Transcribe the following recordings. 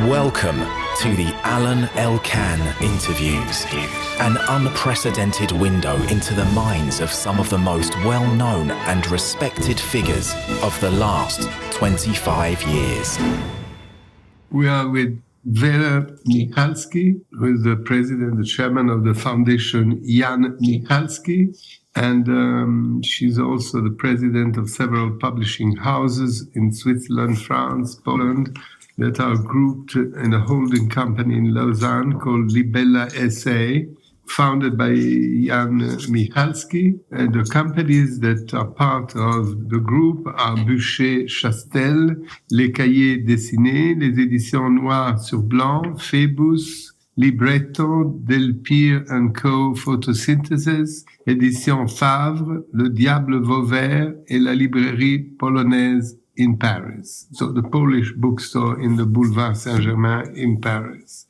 Welcome to the Alain Elkann interviews, an unprecedented window into the minds of some of the most well-known and respected figures of the last 25 years. We are with Vera Michalski, who is the president, the chairman of the foundation Jan Michalski, and she's also the president of several publishing houses in Switzerland, France, Poland, that are grouped in a holding company in Lausanne called Libella SA, founded by Jan Michalski. And the companies that are part of the group are Bûcher Chastel, Les Cahiers Dessinés, les Éditions Noir sur Blanc, Phébus, Libretto, Delpire & Co. Photosynthesis, Éditions Favre, Le Diable Vauvert et la librairie polonaise in Paris. So the Polish bookstore in the Boulevard Saint-Germain in Paris.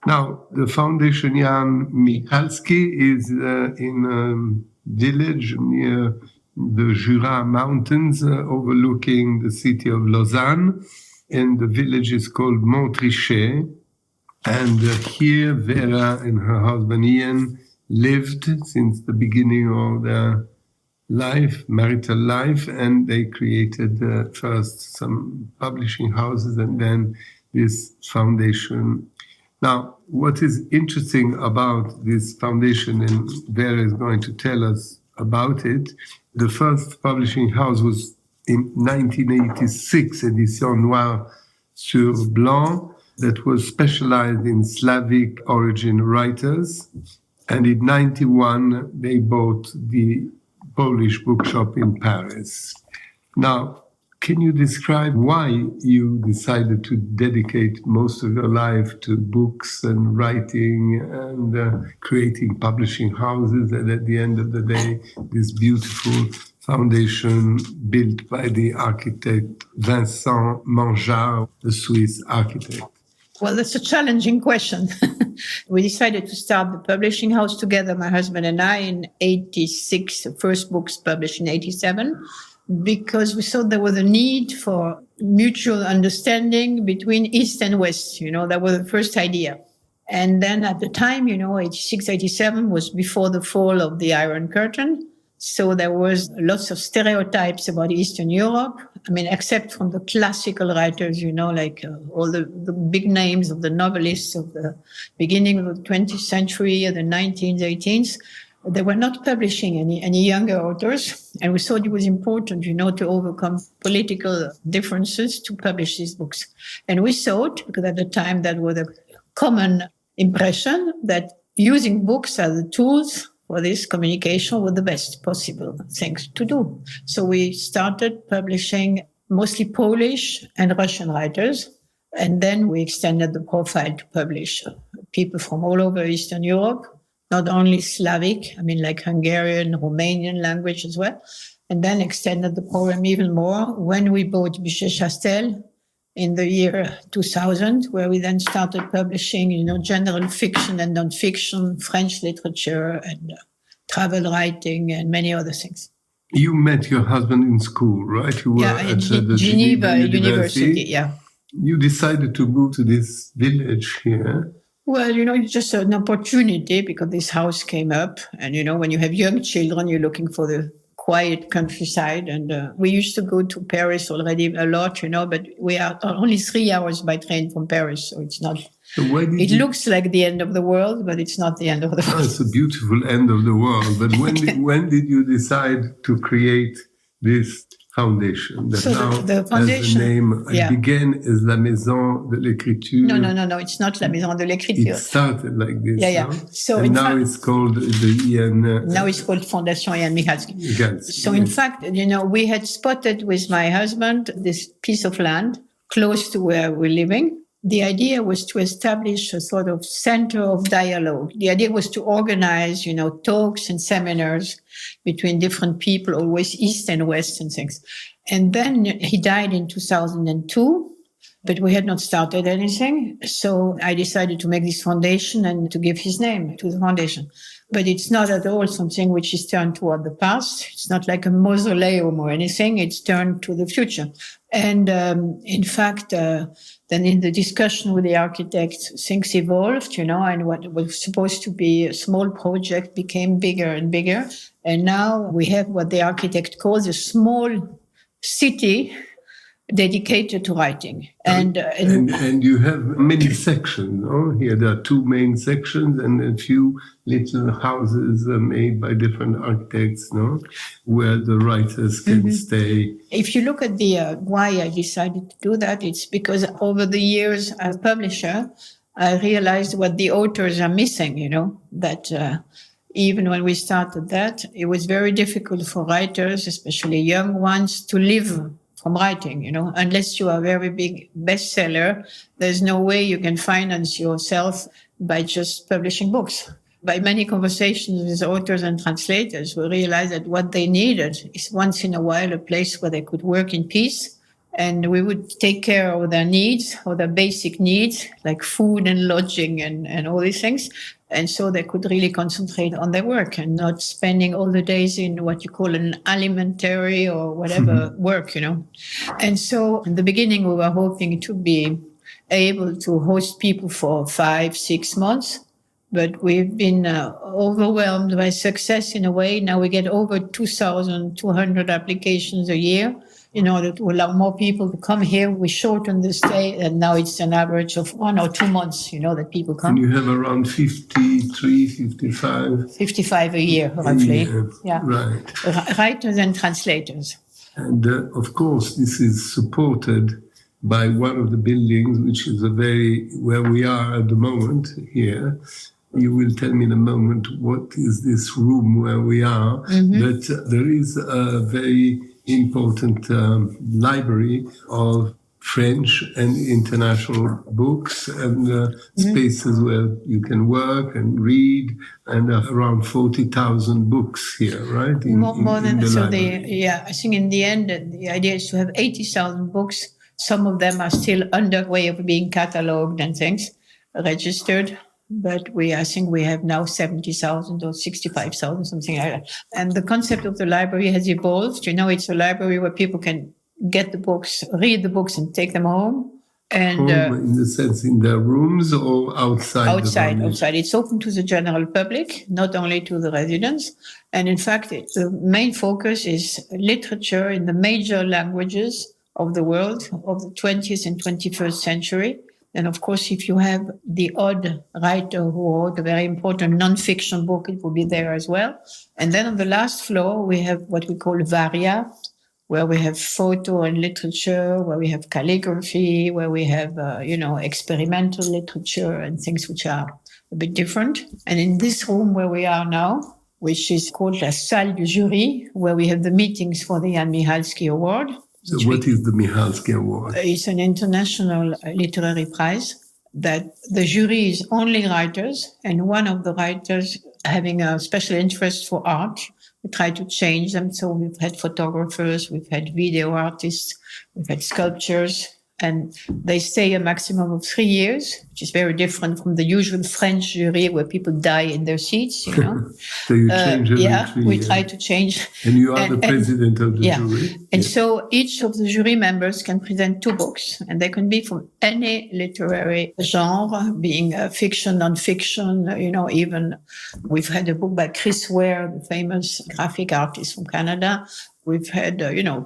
Now, the Foundation Jan Michalski is in a village near the Jura Mountains overlooking the city of Lausanne, and the village is called Montrichet. And here Vera and her husband Ian lived since the beginning of their marital life, and they created first some publishing houses and then this foundation. Now, what is interesting about this foundation, and Vera is going to tell us about it, the first publishing house was in 1986, Éditions Noir sur Blanc, that was specialized in Slavic origin writers. And in 91, they bought the Polish bookshop in Paris. Now, can you describe why you decided to dedicate most of your life to books and writing and creating publishing houses, and at the end of the day, this beautiful foundation built by the architect Vincent Mangeard, the Swiss architect? Well, that's a challenging question. We decided to start the publishing house together, my husband and I, in 86, the first books published in 87, because we saw there was a need for mutual understanding between East and West. That was the first idea. And then at the time, 86, 87 was before the fall of the Iron Curtain. So there was lots of stereotypes about Eastern Europe. Except from the classical writers, like all the big names of the novelists of the beginning of the 20th century, the 19th, 18th, they were not publishing any younger authors. And we thought it was important, to overcome political differences to publish these books. And we thought, because at the time that was a common impression, that using books as the tools for this communication were the best possible things to do. So we started publishing mostly Polish and Russian writers. And then we extended the profile to publish people from all over Eastern Europe, not only Slavic, like Hungarian, Romanian language as well. And then extended the program even more when we bought Bûcher Chastel in the year 2000, where we then started publishing, general fiction and non-fiction, French literature and travel writing and many other things. You met your husband in school, right? You were at the Geneva University, yeah. You decided to move to this village here. Well, it's just an opportunity because this house came up. And, when you have young children, you're looking for the quiet countryside. And we used to go to Paris already a lot, but we are only 3 hours by train from Paris. So it's not, it looks like the end of the world, but it's not the end of the world. It's a beautiful end of the world. But when did you decide to create this foundation? That so now the foundation, has the name, began as La Maison de l'Écriture. No, it's not La Maison de l'Écriture. It started like this, Yeah. No? So and now it's called the Ian... now it's called Fondation Jan Michalski. So in fact, we had spotted with my husband this piece of land close to where we're living. The idea was to establish a sort of center of dialogue. The idea was to organize, talks and seminars between different people, always East and West and things. And then he died in 2002. but we had not started anything. So I decided to make this foundation and to give his name to the foundation. But it's not at all something which is turned toward the past. It's not like a mausoleum or anything. It's turned to the future. And in fact, then in the discussion with the architects, things evolved, and what was supposed to be a small project became bigger and bigger. And now we have what the architect calls a small city dedicated to writing. And you have many sections, no? Here there are two main sections and a few little houses made by different architects, no? Where the writers can stay. If you look at the why I decided to do that, it's because over the years as a publisher, I realized what the authors are missing, that even when we started that, it was very difficult for writers, especially young ones, to live from writing, unless you are a very big bestseller, there's no way you can finance yourself by just publishing books. By many conversations with authors and translators, we realized that what they needed is once in a while a place where they could work in peace, and we would take care of their needs, or their basic needs, like food and lodging and all these things. And so they could really concentrate on their work and not spending all the days in what you call an alimentary or whatever work, And so in the beginning, we were hoping to be able to host people for 5-6 months, but we've been overwhelmed by success in a way. Now we get over 2,200 applications a year. In order to allow more people to come here, we shortened the stay, and now it's an average of 1 or 2 months, that people come. And you have around 53, 55? 55 a year, roughly. Yeah. Right. Writers and translators. And of course, this is supported by one of the buildings, which is where we are at the moment here. You will tell me in a moment what is this room where we are, but there is a very important library of French and international books and spaces where you can work and read, and around 40,000 books here, right? More than I think in the end the idea is to have 80,000 books. Some of them are still underway of being catalogued and things registered. But I think we have now 70,000 or 65,000, something like that. And the concept of the library has evolved. It's a library where people can get the books, read the books, and take them home. And in the sense in their rooms or outside? Outside. It's open to the general public, not only to the residents. And in fact, the main focus is literature in the major languages of the world of the 20th and 21st century. And of course, if you have the odd writer who wrote a very important non-fiction book, it will be there as well. And then on the last floor, we have what we call Varia, where we have photo and literature, where we have calligraphy, where we have, experimental literature and things which are a bit different. And in this room where we are now, which is called La Salle du Jury, where we have the meetings for the Jan Michalski Award. So what is the Michalski Award? It's an international literary prize that the jury is only writers, and one of the writers having a special interest for art. We try to change them. So we've had photographers, we've had video artists, we've had sculptures, and they stay a maximum of 3 years, which is very different from the usual French jury where people die in their seats, So you change every 3 years. We try to change. And you are the president of the jury. And so each of the jury members can present 2 books, and they can be from any literary genre, being fiction, non-fiction, even we've had a book by Chris Ware, the famous graphic artist from Canada. We've had,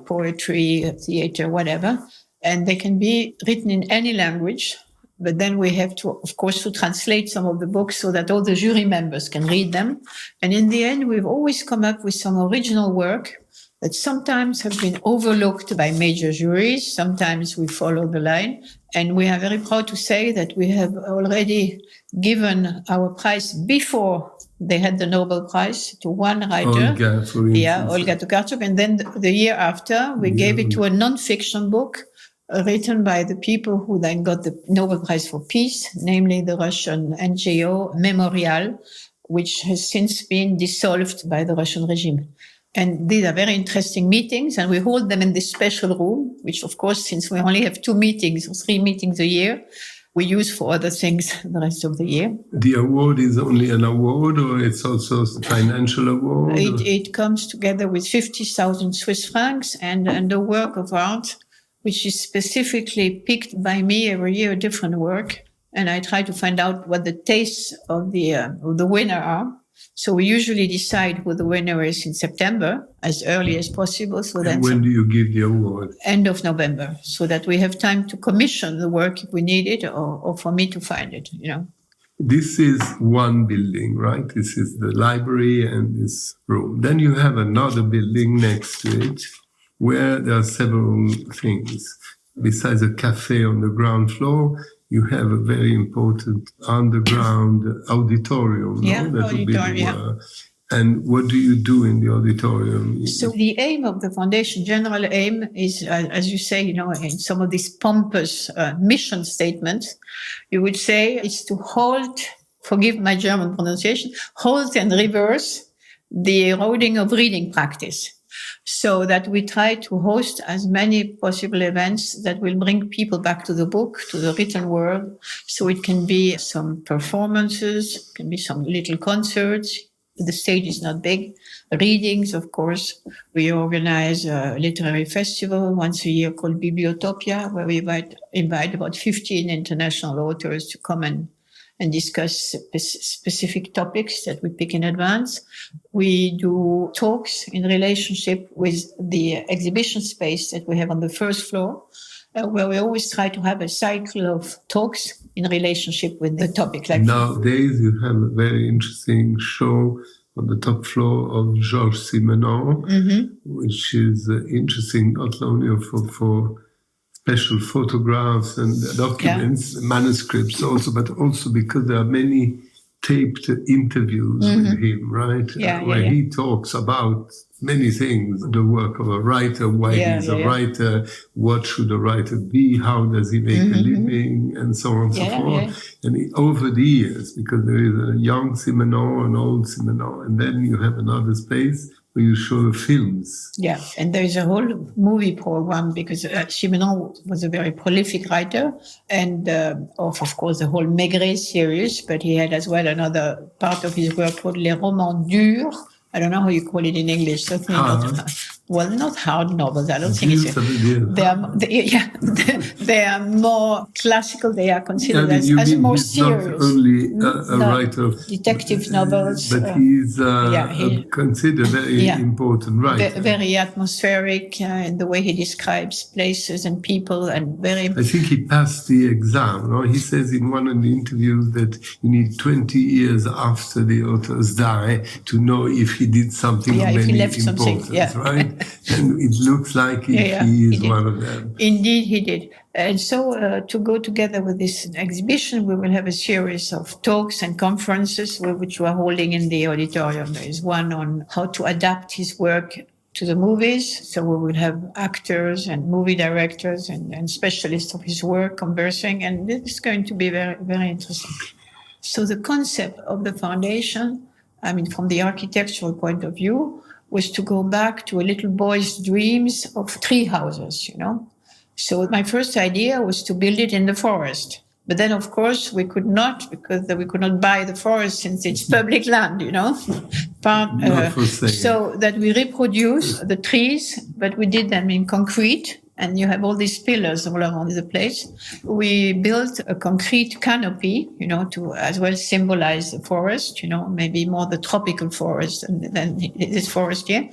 poetry, theater, whatever. And they can be written in any language, but then we have to, of course, to translate some of the books so that all the jury members can read them. And in the end, we've always come up with some original work that sometimes have been overlooked by major juries. Sometimes we follow the line. And we are very proud to say that we have already given our prize before they had the Nobel Prize to one writer. Olga, for instance. Olga Tokarczuk. And then the year after, we gave it to a non-fiction book written by the people who then got the Nobel Prize for Peace, namely the Russian NGO Memorial, which has since been dissolved by the Russian regime. And these are very interesting meetings, and we hold them in this special room, which, of course, since we only have 2 meetings or 3 meetings a year, we use for other things the rest of the year. The award is only an award, or it's also a financial award? It comes together with 50,000 Swiss francs and a work of art, which is specifically picked by me every year, a different work. And I try to find out what the tastes of the winner are. So we usually decide who the winner is in September, as early as possible. So and when do you give the award? End of November, so that we have time to commission the work if we need it, or for me to find it, This is one building, right? This is the library and this room. Then you have another building next to it where there are several things. Besides a cafe on the ground floor, you have a very important underground auditorium. Yeah, no? That auditorium. Yeah. And what do you do in the auditorium? So the aim of the foundation, general aim, is, as you say, in some of these pompous mission statements, you would say it's to halt, forgive my German pronunciation, halt and reverse the eroding of reading practice. So that we try to host as many possible events that will bring people back to the book, to the written word. So it can be some performances, can be some little concerts. The stage is not big. Readings, of course. We organize a literary festival once a year called Bibliotopia, where we invite about 15 international authors to come and discuss specific topics that we pick in advance. We do talks in relationship with the exhibition space that we have on the first floor, where we always try to have a cycle of talks in relationship with the topic. Like nowadays, you have a very interesting show on the top floor of Georges Simenon, which is interesting not only for special photographs and documents, manuscripts also, but also because there are many taped interviews with him, right? Where he talks about many things, the work of a writer, why he's a writer, what should a writer be, how does he make a living, and so on and so forth. And over the years, because there is a young Simenon, an old Simenon, and then you have another space where you show the films. Yeah, and there is a whole movie program because Simenon was a very prolific writer, and of course the whole Maigret series, but he had as well another part of his work called Les Romans Durs. I don't know how you call it in English. Certainly not hard novels. I don't think it's. They are more classical. They are considered as more serious. Not only a writer of detective novels, but he's considered very important writer. Very atmospheric in the way he describes places and people, and very. I think he passed the exam. No? He says in one of the interviews that you need 20 years after the authors die to know if he did something of any importance, right? And it looks like he is one of them. Indeed, he did. And so to go together with this exhibition, we will have a series of talks and conferences which we are holding in the auditorium. There is one on how to adapt his work to the movies. So we will have actors and movie directors and specialists of his work conversing. And this is going to be very, very interesting. So the concept of the foundation, from the architectural point of view, was to go back to a little boy's dreams of tree houses, So my first idea was to build it in the forest. But then, of course, we could not, because we could not buy the forest since it's public land, So that we reproduce the trees, but we did them in concrete. And you have all these pillars all around the place. We built a concrete canopy, to as well symbolize the forest, maybe more the tropical forest than this forest here.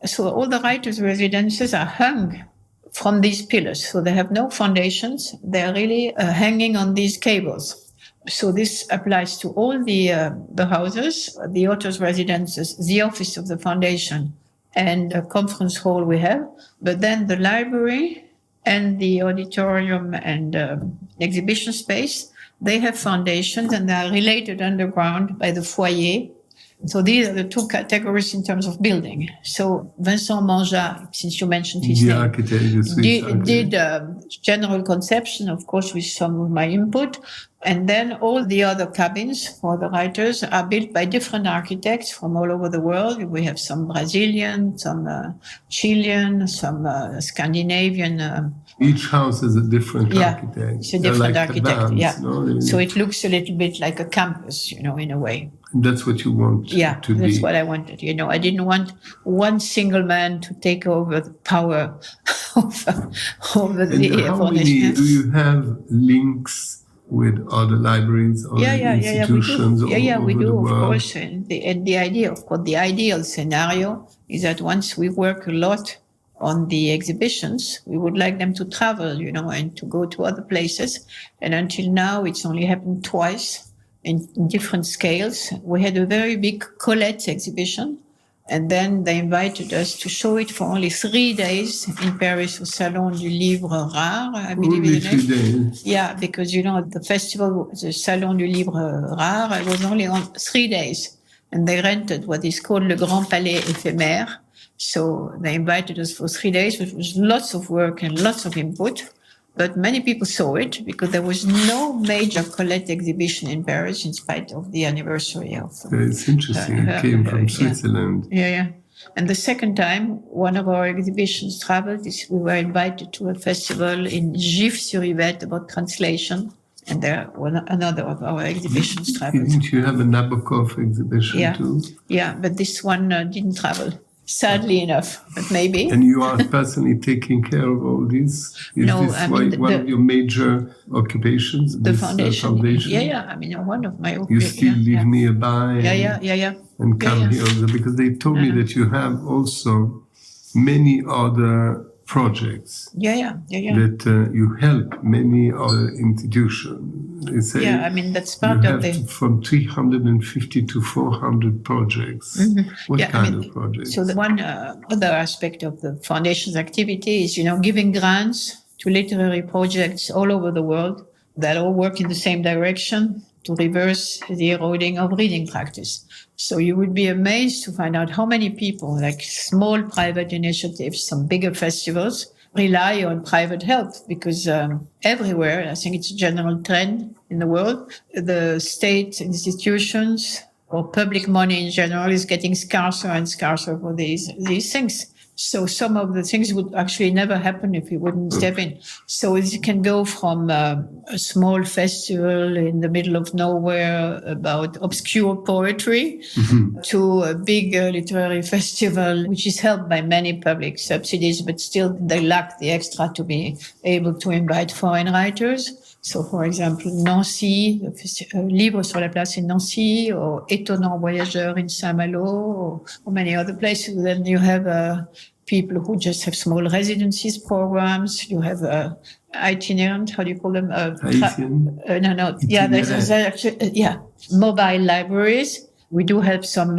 So all the writers' residences are hung from these pillars. So they have no foundations. They're really hanging on these cables. So this applies to all the houses, the authors' residences, the office of the foundation, and a conference hall we have, but then the library and the auditorium and exhibition space, they have foundations and they are related underground by the foyer. So these are the two categories in terms of building. So Vincent Manja, since you mentioned his name, did general conception, of course, with some of my input. And then all the other cabins for the writers are built by different architects from all over the world. We have some Brazilian, some Chilean, some Scandinavian. Each house is a different architect. It's a different architect. Bands, no? So it looks a little bit like a campus, in a way. And that's what you want to be. That's what I wanted. I didn't want one single man to take over the power over the foundation. How many do you have links with other libraries or institutions? We do, of course. And the idea, of course, the ideal scenario is that once we work a lot on the exhibitions, we would like them to travel, and to go to other places. And until now, it's only happened twice in different scales. We had a very big Colette exhibition, and then they invited us to show it for only 3 days in Paris au Salon du Livre Rare, I believe. Only 3 days? Yeah, because, the festival, the Salon du Livre Rare, it was only on 3 days. And they rented what is called Le Grand Palais Éphémère. So they invited us for 3 days, which was lots of work and lots of input. But many people saw it because there was no major Colette exhibition in Paris in spite of the anniversary of... It's interesting. It came from Switzerland. Yeah. And the second time, one of our exhibitions traveled. We were invited to a festival in Gif-sur-Yvette about translation. And there, another of our exhibitions traveled. Didn't you have a Nabokov exhibition too? Yeah, but this one didn't travel. Sadly enough, but maybe. And you are personally taking care of all this? Is this one of your major occupations? The foundation. Yeah. One of my occupations. You still live nearby? Yeah. And come here also, because they told me that you have also many other projects. That you help many other institutions. That's part of the... From 350 to 400 projects. What kind of projects? So the one other aspect of the foundation's activity is, giving grants to literary projects all over the world that all work in the same direction to reverse the eroding of reading practice. So you would be amazed to find out how many people, like small private initiatives, some bigger festivals, rely on private help because everywhere, I think it's a general trend in the world, the state institutions or public money in general is getting scarcer and scarcer for these things. So some of the things would actually never happen if we wouldn't step in. So it can go from a small festival in the middle of nowhere about obscure poetry to a big literary festival, which is helped by many public subsidies, but still they lack the extra to be able to invite foreign writers. So, for example, Nancy, Livre sur la place in Nancy, or Étonnant Voyageur in Saint-Malo, or many other places. Then you have people who just have small residencies programs. You have itinerant, how do you call them? Mobile libraries. We do help some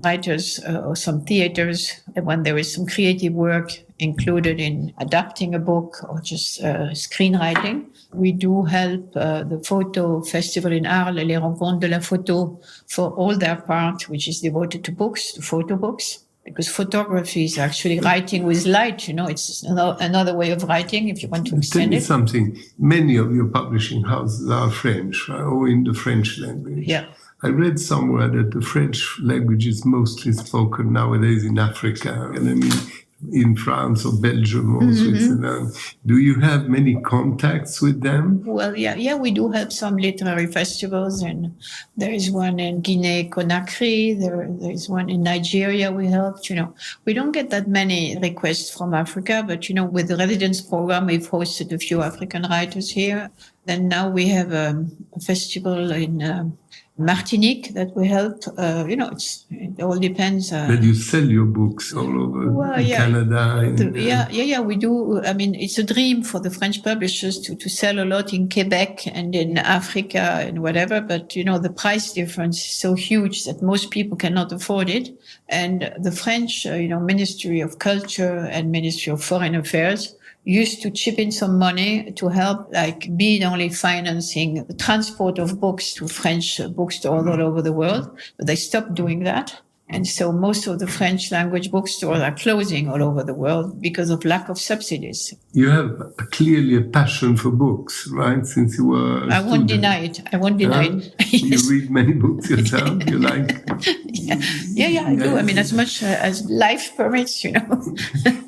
writers or some theaters when there is some creative work included in adapting a book or just screenwriting. We do help the photo festival in Arles, Les Rencontres de la Photo, for all their part, which is devoted to books, to photo books. Because photography is actually writing with light, it's another way of writing if you want to extend it. Tell me something. Many of your publishing houses are French, right? Or in the French language. Yeah. I read somewhere that the French language is mostly spoken nowadays in Africa, and in France or Belgium or Switzerland. Do you have many contacts with them? Well, yeah, we do have some literary festivals, and there is one in Guinea-Conakry. There is one in Nigeria we helped. We don't get that many requests from Africa, but, with the residence program, we've hosted a few African writers here. Then now we have a festival in Martinique that we help. It all depends. But you sell your books all over Canada. We do. It's a dream for the French publishers to sell a lot in Quebec and in Africa and whatever. But, the price difference is so huge that most people cannot afford it. And the French, Ministry of Culture and Ministry of Foreign Affairs used to chip in some money to help, be only financing the transport of books to French bookstores all over the world. But they stopped doing that. And so most of the French language bookstores are closing all over the world because of lack of subsidies. You have clearly a passion for books, right? Since you were I won't deny it. I won't deny it. Yes. You read many books yourself. You like? Yeah, I do. I mean, as much as life permits,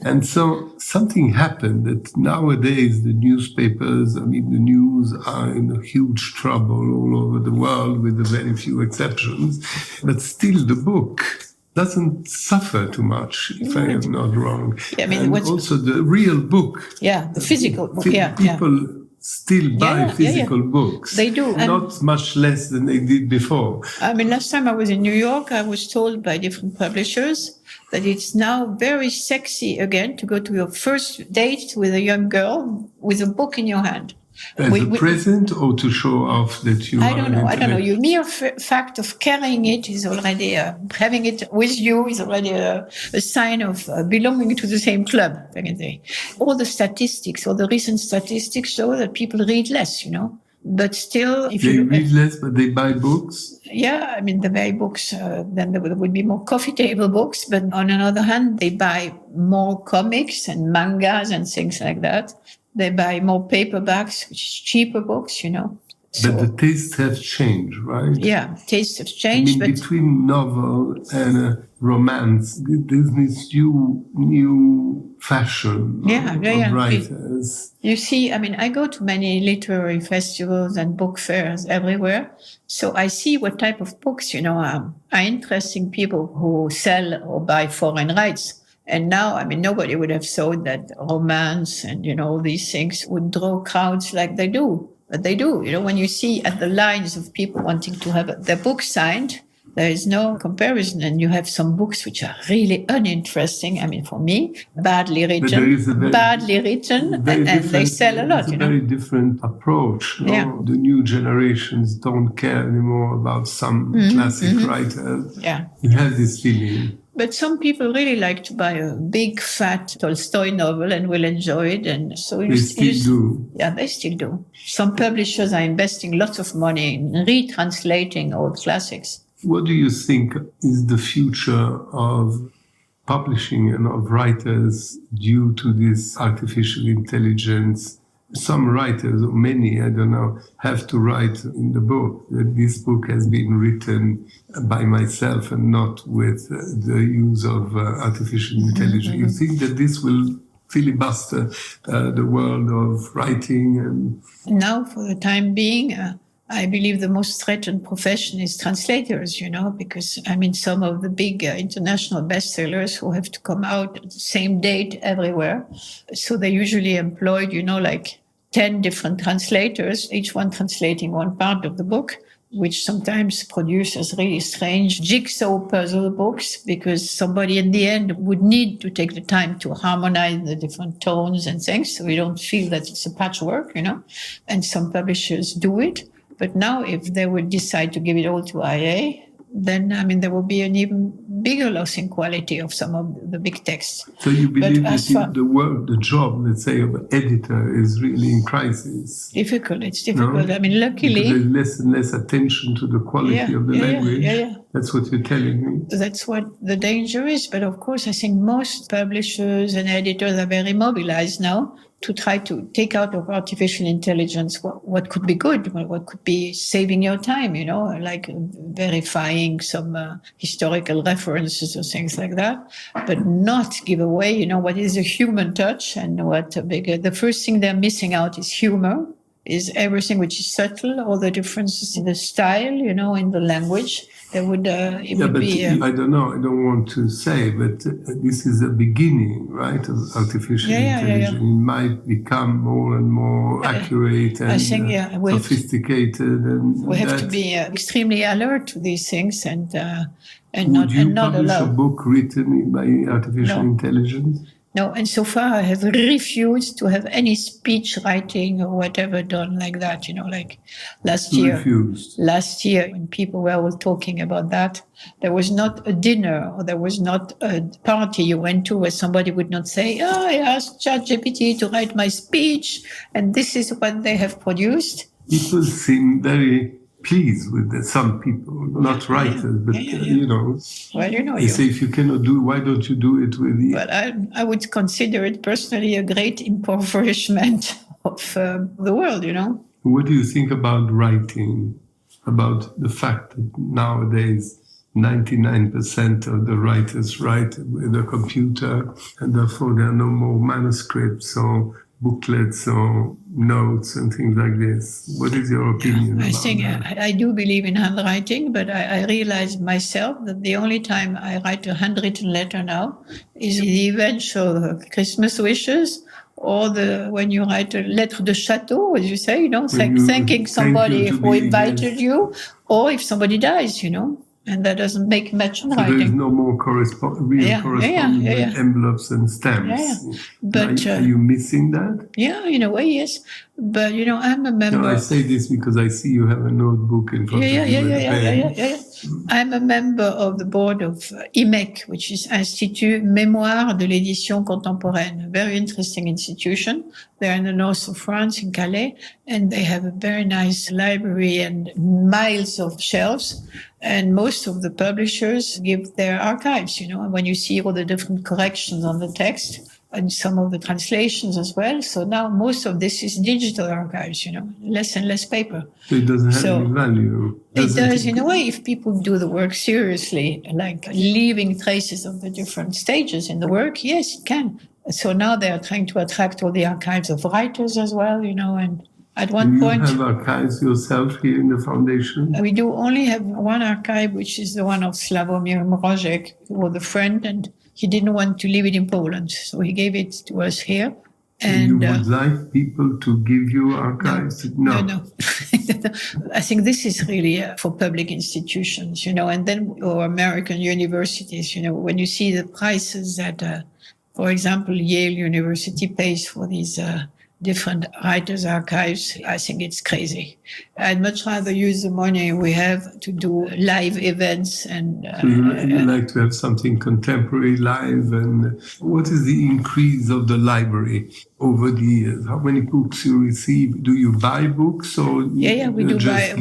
And so something happened that nowadays the newspapers, the news are in a huge trouble all over the world with a very few exceptions. But still the book doesn't suffer too much, if I am not wrong. Yeah, and also the real book. Yeah, the physical book. People still buy physical books. They do. Not much less than they did before. Last time I was in New York, I was told by different publishers that it's now very sexy again to go to your first date with a young girl with a book in your hand. As a present or to show off that you I don't know. Your mere fact of carrying it is already, having it with you is already a sign of belonging to the same club. All the statistics, all the recent statistics show that people read less, But still, if they read less, but they buy books? Yeah, they buy books. Then there would be more coffee table books. But on another hand, they buy more comics and mangas and things like that. They buy more paperbacks, which is cheaper books, So, but the tastes have changed, right? Yeah, tastes have changed. But between novel and romance, there's this new fashion of writers. You see, I go to many literary festivals and book fairs everywhere. So I see what type of books, are interesting people who sell or buy foreign rights. And now, nobody would have thought that romance and, all these things would draw crowds like they do. But they do. When you see at the lines of people wanting to have their book signed, there is no comparison. And you have some books which are really uninteresting. for me, badly written, and they sell a lot. It's a very different approach. Yeah. The new generations don't care anymore about some classic writers. Yeah. You have this feeling. But some people really like to buy a big, fat Tolstoy novel and will enjoy it. And so they still do. Yeah, they still do. Some publishers are investing lots of money in retranslating old classics. What do you think is the future of publishing and of writers due to this artificial intelligence? Some writers, or many, I don't know, have to write in the book that this book has been written by myself and not with the use of artificial intelligence. You think that this will filibuster the world of writing? Now, for the time being, I believe the most threatened profession is translators, because, some of the big international bestsellers who have to come out at the same date everywhere. So they usually employed, like 10 different translators, each one translating one part of the book, which sometimes produces really strange jigsaw puzzle books because somebody in the end would need to take the time to harmonize the different tones and things. So we don't feel that it's a patchwork, and some publishers do it. But now if they would decide to give it all to IA, then, there will be an even bigger loss in quality of some of the big texts. So you believe that the job, let's say, of an editor is really in crisis? It's difficult. No? Luckily... Because there's less and less attention to the quality of the language. Yeah. That's what you're telling me. That's what the danger is. But of course, I think most publishers and editors are very mobilized now to try to take out of artificial intelligence what could be good, what could be saving your time, like verifying some historical references or things like that, but not give away, what is a human touch and the first thing they're missing out is humor, is everything which is subtle, all the differences in the style, in the language. There would, I don't know, I don't want to say, but this is a beginning, right, of artificial intelligence. It might become more and more accurate and sophisticated. We have to be extremely alert to these things and would not you allow. publish a book written by artificial intelligence? No, and so far I have refused to have any speech writing or whatever done like that, like last year. Refused. Last year, when people were all talking about that, there was not a dinner or there was not a party you went to where somebody would not say, I asked ChatGPT to write my speech and this is what they have produced. People seem very pleased with some people, not writers, but you know. Well, you know, they say if you cannot do it, why don't you do it with the... Well, I would consider it personally a great impoverishment of the world, you know. What do you think about writing, about the fact that nowadays 99% of the writers write with a computer, and therefore there are no more manuscripts or booklets or notes and things like this? What is your opinion about that? I do believe in handwriting, but I realize myself that the only time I write a handwritten letter now is the eventual Christmas wishes, or when you write a lettre de château, as you say, you know, thanking somebody who invited you, or if somebody dies, you know. And that doesn't make much handwriting. So there is no more correspondence with envelopes and stamps. But are you missing that? Yeah, in a way, yes. But, you know, I'm a member... No, I say this because I see you have a notebook in front of you. Yeah. I'm a member of the board of IMEC, which is Institut Mémoire de l'Édition Contemporaine, a very interesting institution. They're in the north of France, in Calais, and they have a very nice library and miles of shelves. And most of the publishers give their archives, you know, and when you see all the different corrections on the text, and some of the translations as well. So now most of this is digital archives, you know, less and less paper. So it doesn't have any value. It does in a way if people do the work seriously, like leaving traces of the different stages in the work. Yes, it can. So now they are trying to attract all the archives of writers as well, you know, and at one point... You have archives yourself here in the foundation? We do only have one archive, which is the one of Sławomir Mrożek, who was a friend, and he didn't want to leave it in Poland, so he gave it to us here. And you would like people to give you archives? No. I think this is really for public institutions, you know, and then or American universities, you know, when you see the prices that, for example, Yale University pays for these different writers' archives, I think it's crazy. I'd much rather use the money we have to do live events and... So you like to have something contemporary, live, and what is the increase of the library over the years? How many books you receive? Do you buy books or... we do buy.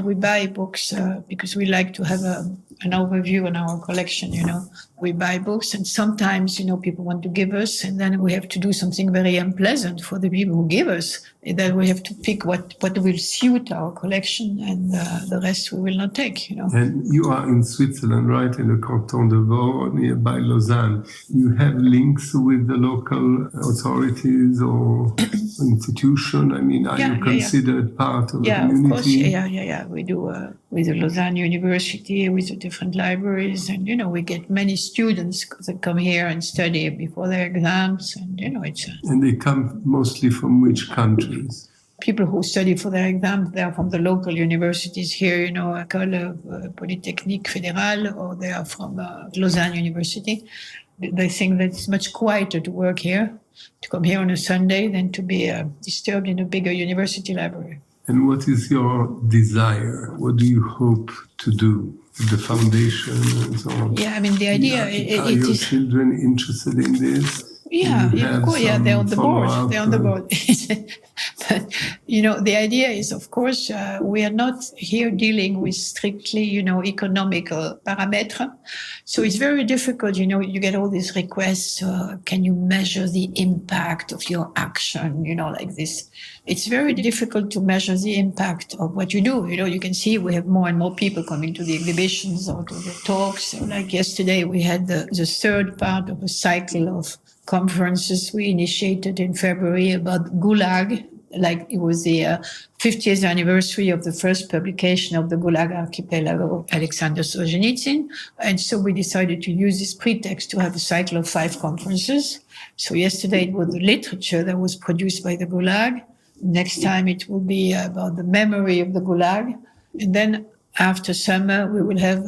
We buy books because we like to have an overview on our collection, you know. We buy books, and sometimes, you know, people want to give us, and then we have to do something very unpleasant for the people who give us. Then we have to pick what will suit our collection, and the rest we will not take, you know. And you are in Switzerland, right, in the Canton de Vaud, nearby Lausanne. You have links with the local authorities or institution? I mean, are you considered part of the community? Of course, we do with the Lausanne University, with the different libraries, and, you know, we get many students that come here and study before their exams, and, you know, it's... And they come mostly from which countries? People who study for their exams, they are from the local universities here, you know, École Polytechnique Fédérale, or they are from Lausanne University. They think that it's much quieter to work here, to come here on a Sunday, than to be disturbed in a bigger university library. And what is your desire? What do you hope to do with the foundation and so on? Yeah, I mean, the idea... Are your children interested in this? Yeah, of course. Yeah, they're on the board. They're on the board. But, you know, the idea is, of course, we are not here dealing with strictly, you know, economical parameters. So it's very difficult, you know, you get all these requests. Can you measure the impact of your action, you know, like this? It's very difficult to measure the impact of what you do. You know, you can see we have more and more people coming to the exhibitions or to the talks. So like yesterday, we had the third part of a cycle of conferences we initiated in February about Gulag, like it was the 50th anniversary of the first publication of the Gulag Archipelago of Alexander Solzhenitsyn. And so we decided to use this pretext to have a cycle of 5 conferences. So yesterday it was the literature that was produced by the Gulag. Next time it will be about the memory of the Gulag. And then after summer, we will have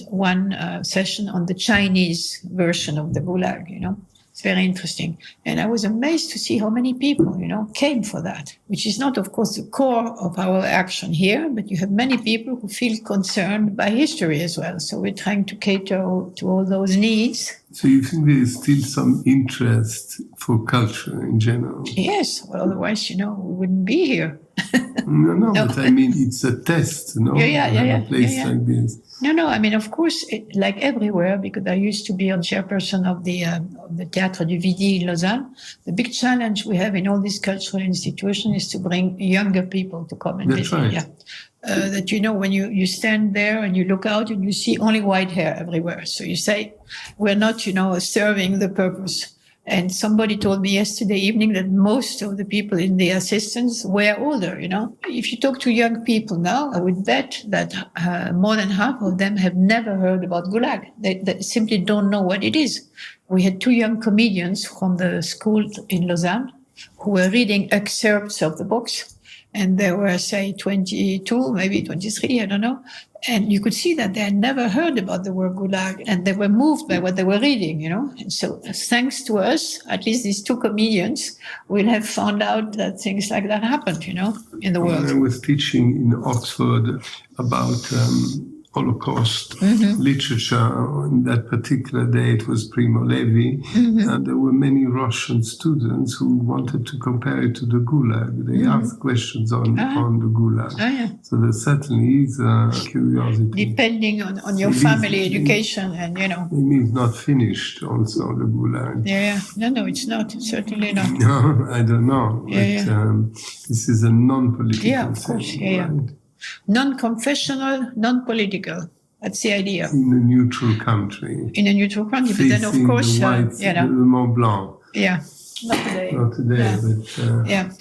one session on the Chinese version of the Gulag, you know. It's very interesting. And I was amazed to see how many people, you know, came for that, which is not, of course, the core of our action here, but you have many people who feel concerned by history as well. So we're trying to cater to all those needs. So you think there is still some interest for culture in general? Yes. Well, otherwise, you know, we wouldn't be here. No, but I mean, it's a test, no? A place like this. No, I mean, of course, like everywhere, because I used to be a chairperson of the Théâtre du Midi in Lausanne. The big challenge we have in all these cultural institutions is to bring younger people to come and visit. Right. Yeah. That, when you stand there and you look out and you see only white hair everywhere. So you say, we're not, serving the purpose. And somebody told me yesterday evening that most of the people in the assistance were older, If you talk to young people now, I would bet that more than half of them have never heard about Gulag. They simply don't know what it is. We had 2 young comedians from the school in Lausanne who were reading excerpts of the books. And they were, say, 22, maybe 23, I don't know. And you could see that they had never heard about the word Gulag, and they were moved by what they were reading, And so thanks to us, at least these 2 comedians will have found out that things like that happened, in the world. I was teaching in Oxford about Holocaust literature. In that particular day, it was Primo Levi, and there were many Russian students who wanted to compare it to the Gulag. They asked questions on the Gulag. So there certainly is a curiosity. Depending on your family education and, Maybe it's not finished also, the Gulag. No, it's not. It's certainly not. No, I don't know. This is a non-political thing. Of course, right? Non-confessional, non-political. That's the idea. In a neutral country. But then, of course, the Mont Blanc. Yeah, not today. But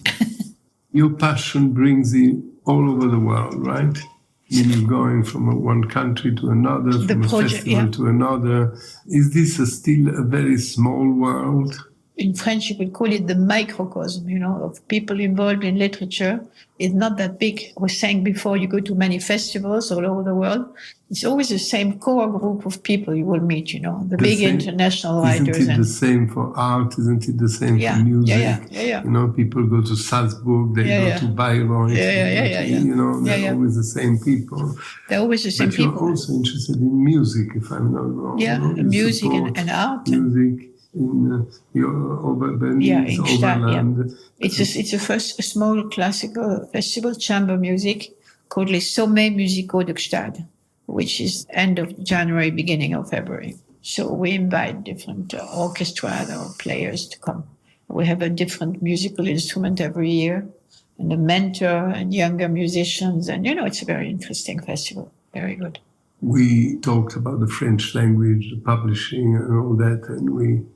your passion brings you all over the world, right? You're going from one country to another, from a festival to another. Is this still a very small world? In French, you would call it the microcosm, of people involved in literature. It's not that big. I was saying before, you go to many festivals all over the world. It's always the same core group of people you will meet, the big international writers. Isn't it the same for art? Isn't it the same for music? People go to Salzburg, they go to Bayreuth. They're always the same people. They're always the same people. But you're also interested in music, if I'm not wrong. Music and art. Music. In your Overland. It's a small classical festival, chamber music, called Les Sommets Musicaux de Gstad, which is end of January, beginning of February. So we invite different orchestra or players to come. We have a different musical instrument every year, and a mentor and younger musicians. And, it's a very interesting festival. Very good. We talked about the French language, the publishing and all that, and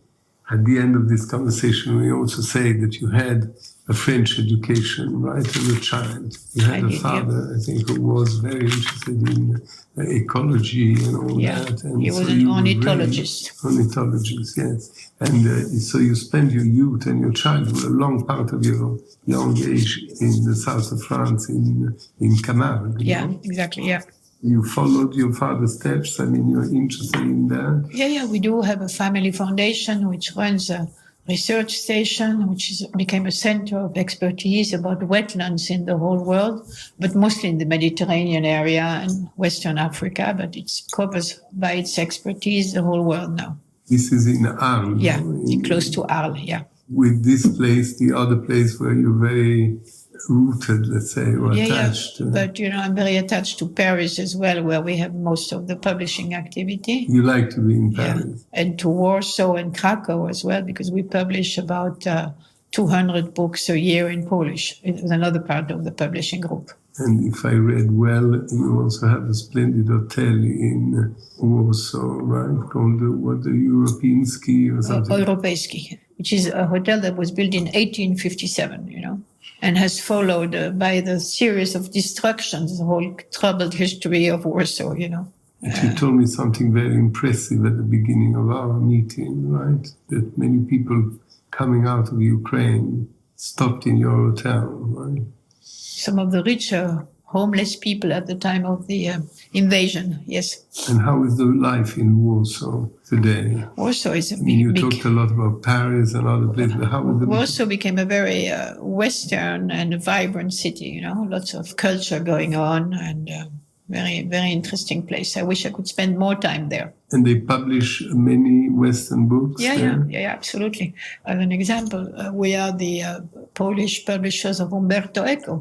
at the end of this conversation, we also say that you had a French education, right, as a child. You had a father, I think, who was very interested in ecology and all that. And he was an ornithologist. Ornithologist, yes. And so you spent your youth and your childhood, a long part of your young age in the south of France, in Camargue. Exactly. You followed your father's steps? I mean, you're interested in that? Yeah, we do have a family foundation which runs a research station, which became a center of expertise about wetlands in the whole world, but mostly in the Mediterranean area and Western Africa, but it covers by its expertise the whole world now. This is in Arles? Yeah, close to Arles, With this place, the other place where you're very rooted, let's say, or attached. But, I'm very attached to Paris as well, where we have most of the publishing activity. You like to be in Paris. And to Warsaw and Krakow as well, because we publish about 200 books a year in Polish. It's another part of the publishing group. And if I read well, you also have a splendid hotel in Warsaw, right? Called the Europejski or something? Europejski, which is a hotel that was built in 1857, and has followed by the series of destructions, the whole troubled history of Warsaw, But you told me something very impressive at the beginning of our meeting, right? That many people coming out of Ukraine stopped in your hotel, right? Some of the richer homeless people at the time of the invasion, yes. And how is the life in Warsaw today? Warsaw is a big... You talked a lot about Paris and other places, but how is the... Warsaw became a very Western and vibrant city, lots of culture going on, and very, very interesting place. I wish I could spend more time there. And they publish many Western books? Yeah, absolutely. As an example, we are the Polish publishers of Umberto Eco.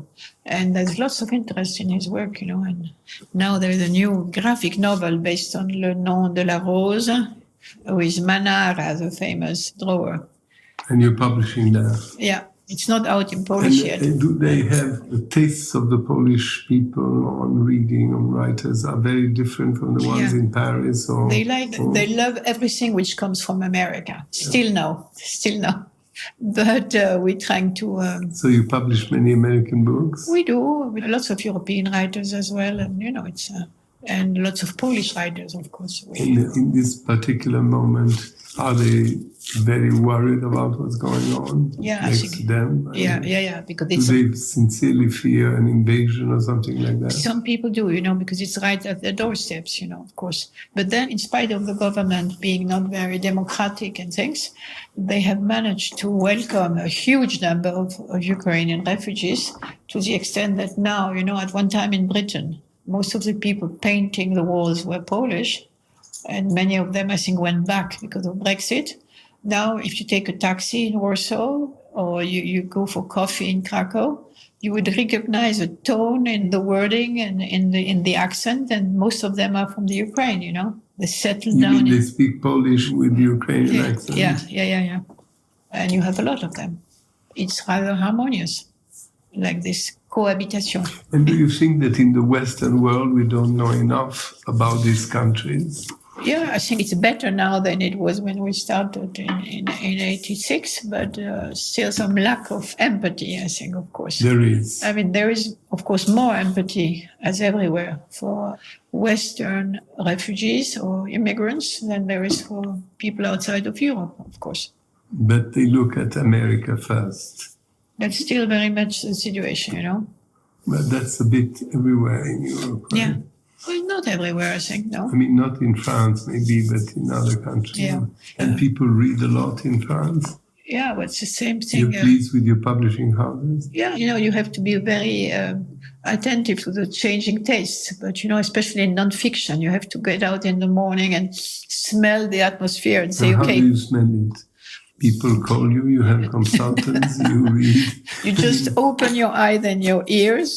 And there's lots of interest in his work, and now there's a new graphic novel based on Le Nom de la Rose with Manara, the famous drawer. And you're publishing that? Yeah. It's not out in Polish yet. Do they have the tastes of the Polish people on reading, on writers, are very different from the ones in Paris? Or they love everything which comes from America. Still no. But we're trying to... So you publish many American books? We do, with lots of European writers as well. And, it's... and lots of Polish writers, of course. In this particular moment, are they very worried about what's going on next to them? Because do they sincerely fear an invasion or something like that? Some people do, because it's right at their doorsteps, of course. But then, in spite of the government being not very democratic and things, they have managed to welcome a huge number of Ukrainian refugees, to the extent that now, at one time in Britain, most of the people painting the walls were Polish, and many of them, I think, went back because of Brexit. Now, if you take a taxi in Warsaw or you go for coffee in Krakow, you would recognize a tone in the wording and in the accent, and most of them are from the Ukraine, They settled down. They speak Polish with the Ukrainian accent? Yeah. And you have a lot of them. It's rather harmonious, like this cohabitation. And do you think that in the Western world we don't know enough about these countries? Yeah, I think it's better now than it was when we started in 86, but still some lack of empathy, I think, of course. There is. I mean, there is, of course, more empathy, as everywhere, for Western refugees or immigrants than there is for people outside of Europe, of course. But they look at America first. That's still very much the situation, But that's a bit everywhere in Europe, right? Yeah. Well, not everywhere, I think, no. I mean, not in France, maybe, but in other countries. Yeah. And people read a lot in France. Yeah, but it's the same thing. You're pleased with your publishing houses? Yeah, you have to be very attentive to the changing tastes. But, especially in nonfiction, you have to get out in the morning and smell the atmosphere and say, how okay. How do you smell it? People call you, you have consultants, you read. You just open your eyes and your ears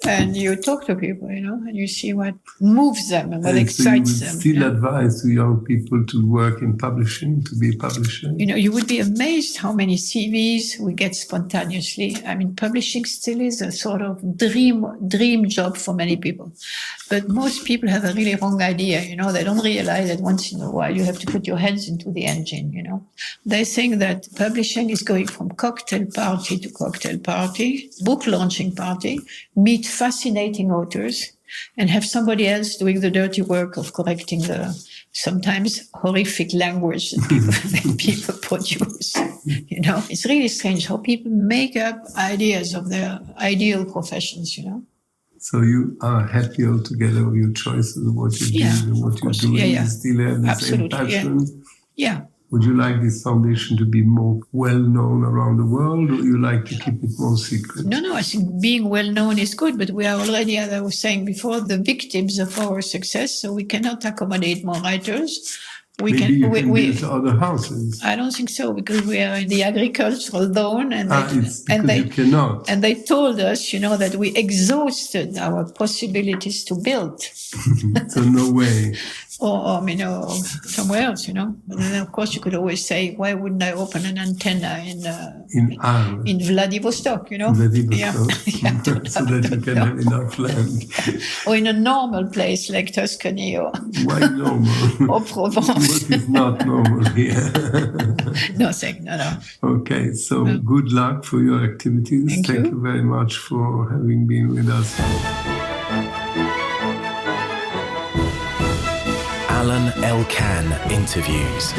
and you talk to people, and you see what moves them and what excites them. So you would still advise to young people to work in publishing, to be a publisher? You would be amazed how many CVs we get spontaneously. I mean, publishing still is a sort of dream job for many people. But most people have a really wrong idea, They don't realize that once in a while you have to put your hands into the engine, They think that publishing is going from cocktail party to cocktail party, book launching party, meet fascinating authors, and have somebody else doing the dirty work of correcting the sometimes horrific language that people produce. It's really strange how people make up ideas of their ideal professions, So you are happy altogether with your choices of what you do and what you do, and you still have the same passion? Yeah. Would you like this foundation to be more well-known around the world, or you like to keep it more secret? No, I think being well-known is good, but we are already, as I was saying before, the victims of our success, so we cannot accommodate more writers. You can build other houses. I don't think so, because we are in the agricultural zone, and you cannot. And they told us, that we exhausted our possibilities to build. So no way. Or somewhere else, But then, of course, you could always say, why wouldn't I open an antenna in Vladivostok, Vladivostok, so that you can have enough land. Or in a normal place like Tuscany or... Why normal? Or Provence. What is not normal here? No. Okay, so good luck for your activities. Thank you very much for having been with us. Alain Elkann interviews.